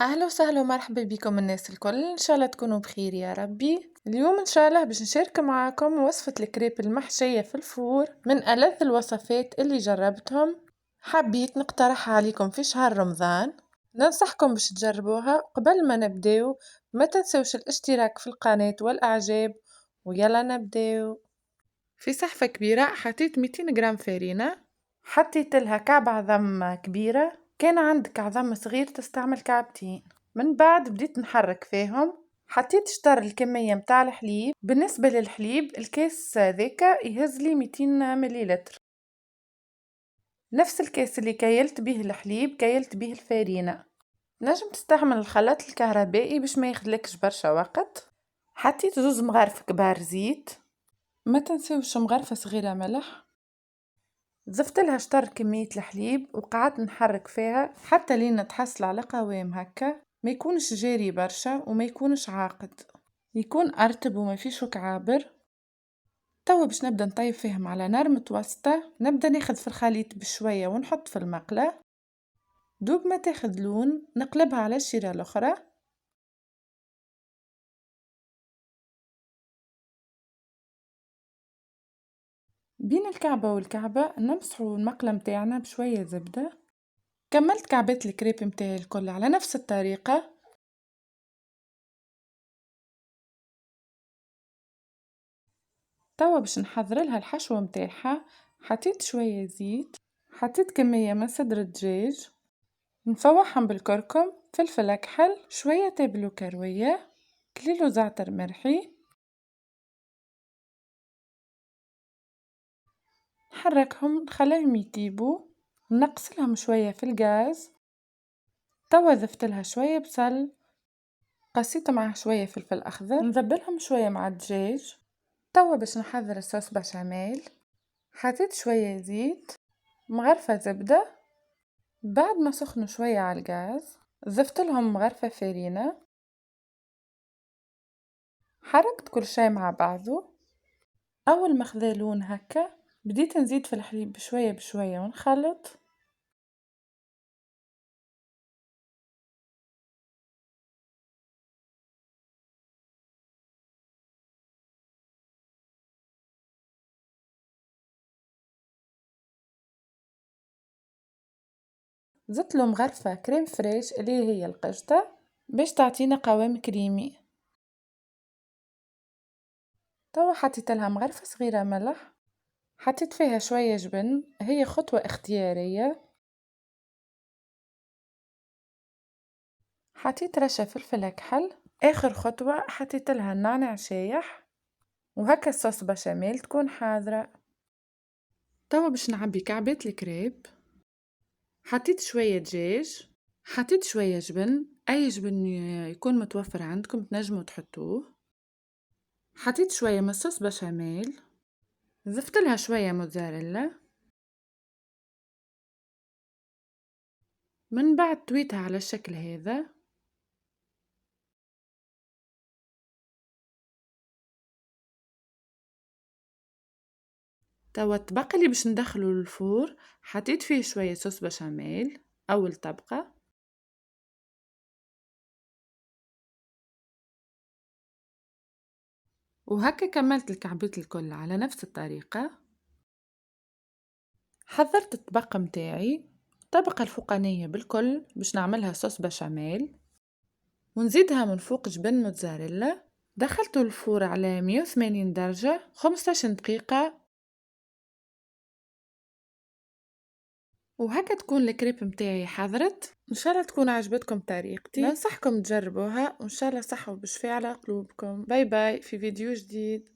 أهلا وسهلا ومرحبا بكم الناس الكل، إن شاء الله تكونوا بخير يا ربي. اليوم إن شاء الله باش نشارك معاكم وصفة الكريب المحشية في الفور من ألذ الوصفات اللي جربتهم. حبيت نقترحها عليكم في شهر رمضان، ننصحكم باش تجربوها. قبل ما نبداو ما تنسوش الاشتراك في القناة والإعجاب، ويلا نبداو. في صحفة كبيرة حطيت 200 جرام فارينة، حطيت لها كعب عظم كبيرة، كان عندك عظم صغير تستعمل كعبتين. من بعد بديت نحرك فيهم، حطيت شطر الكمية متاع الحليب. بالنسبة للحليب الكاس ذاك يهزلي 200 مليلتر، نفس الكاس اللي كيلت به الحليب كيلت به الفارينة. نجم تستعمل الخلاط الكهربائي باش ما ياخدلكش برشا وقت. حطيت 2 مغارف كبار زيت، ما تنسوش مغرفة صغيرة ملح. زفت لها شطر كمية الحليب وقعدت نحرك فيها حتى لين تحصل على قوام هكا، ما يكونش جاري برشا وما يكونش عاقد، يكون أرتب وما فيش كعابر. توا باش نبدا نطيب فيهم على نار متوسطة. نبدا ناخذ في الخليط بشوية ونحط في المقلة، دوب ما تاخذ لون نقلبها على الشيرة الأخرى. بين الكعبة والكعبة نمسحوا المقلة متاعنا بشوية زبدة. كملت كعبات الكريب متاعي الكل على نفس الطريقة. توا باش نحضر لها الحشوة متاعها. حطيت شوية زيت، حطيت كمية من صدر الدجاج، نفوحهم بالكركم، فلفل أكحل، شوية تابل وكروية، كليلو زعتر مرحي. نحركهم نخليهم يطيبوا، نقصلهم شوية في الغاز. توا ضفت لها شوية بصل، قصيت معاه شوية فلفل أخضر، نذبلهم شوية مع الدجاج. توا باش نحضر الصوص بشاميل. حطيت شوية زيت، مغرفة زبدة. بعد ما سخنوا شوية على الغاز ضفت لهم مغرفة فارينة، حركت كل شي مع بعضه. أول ما خذا لون هكا بديت نزيد في الحليب بشوية بشوية ونخلط. زدت له مغرفة كريم فريش اللي هي القشطة باش تعطينا قوام كريمي. توا حطيت لها مغرفة صغيرة ملح، حطيت فيها شوية جبن، هي خطوة اختيارية. حطيت رشة فلفل أكحل. آخر خطوة حطيت لها النعناع شايح، وهكا الصوص بشاميل تكون حاضرة. توا باش نعبي كعبات الكريب. حطيت شوية دجاج، حطيت شوية جبن، أي جبن يكون متوفر عندكم تنجموا تحطوه. حطيت شوية من صوص بشاميل، ضفت لها شوية موتزاريلا. من بعد تويتها على الشكل هذا. توا الطبق اللي باش ندخله للفور حطيت فيه شوية صوص بشاميل، أول طبقة. وهكا كملت الكعبات الكل على نفس الطريقة. حضرت الطبق متاعي، الطبقة الفوقانية بالكل باش نعملها صوص بشاميل، ونزيدها من فوق جبن موتزاريلا. دخلته الفور على 180 درجة 15 دقيقة. وهكا تكون الكريب متاعي حضرت. ان شاء الله تكون عجبتكم طريقتي، ننصحكم تجربوها وان شاء الله صحة وبشفاء على قلوبكم. باي باي في فيديو جديد.